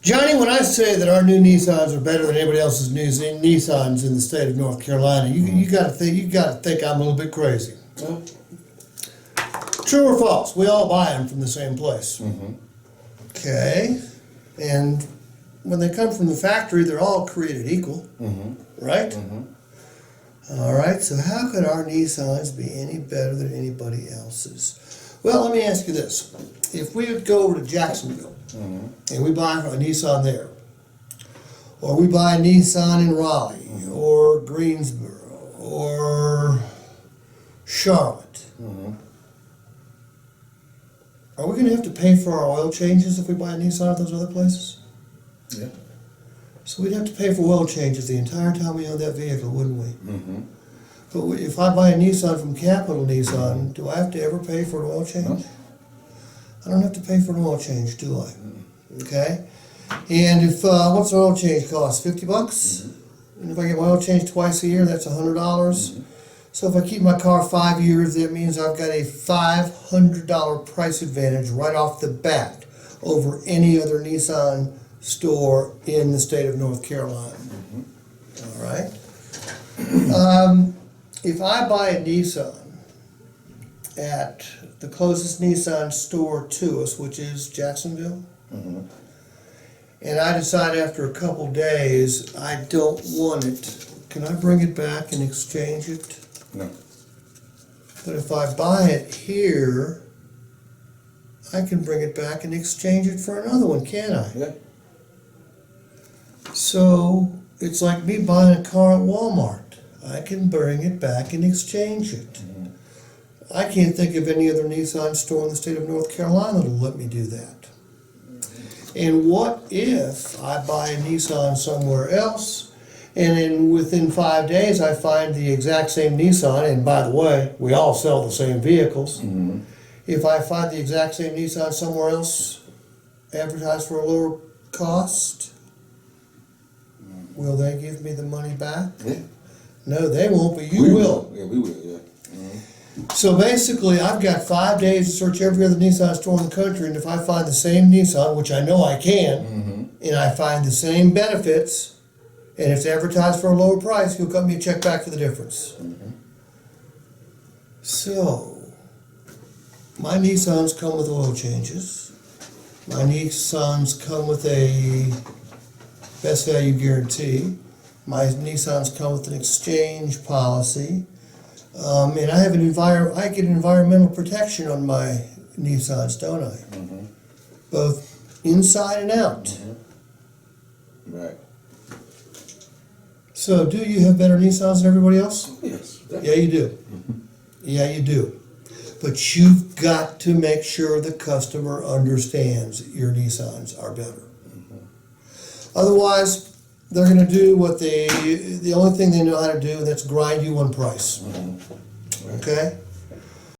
Johnny, when I say that our new Nissans are better than anybody else's new Nissans in the state of North Carolina, you got to think I'm a little bit crazy. Well, True or false? We all buy them from the same place. Okay, and when they come from the factory, they're all created equal, right? All right. So how could our Nissans be any better than anybody else's? Well, let me ask you this: if we would go over to Jacksonville and we buy a Nissan there, or we buy a Nissan in Raleigh, or Greensboro, or Charlotte, are we going to have to pay for our oil changes if we buy a Nissan at those other places? yeah. So we'd have to pay for oil changes the entire time we own that vehicle, wouldn't we? But if I buy a Nissan from Capital Nissan, do I have to ever pay for an oil change? No. I don't have to pay for an oil change, do I? Okay. And if what's an oil change cost? $50? And if I get my oil change twice a year, that's $100. So if I keep my car 5 years, that means I've got a $500 price advantage right off the bat over any other Nissan store in the state of North Carolina. All right. If I buy a Nissan at the closest Nissan store to us, which is Jacksonville, and I decide after a couple days I don't want it, can I bring it back and exchange it? No. But if I buy it here, I can bring it back and exchange it for another one, can't I? Yeah. So it's like me buying a car at Walmart. I can bring it back and exchange it. I can't think of any other Nissan store in the state of North Carolina that'll let me do that. And what if I buy a Nissan somewhere else, and then within 5 days I find the exact same Nissan, and by the way, we all sell the same vehicles. If I find the exact same Nissan somewhere else, advertised for a lower cost, will they give me the money back? Yeah. No, they won't, but you will. Yeah, we will, yeah. So basically, I've got 5 days to search every other Nissan store in the country, and if I find the same Nissan, which I know I can, and I find the same benefits, and it's advertised for a lower price, he'll cut me a check back for the difference. So, my Nissans come with oil changes. My Nissans come with a best value guarantee. My Nissans come with an exchange policy. And I have I get environmental protection on my Nissans, don't I? Both inside and out. Right. So do you have better Nissans than everybody else? Yes. Yeah, you do. Yeah, you do. But you've got to make sure the customer understands your Nissans are better. Otherwise, they're going to do what the only thing they know how to do, and that's grind you on price. Okay?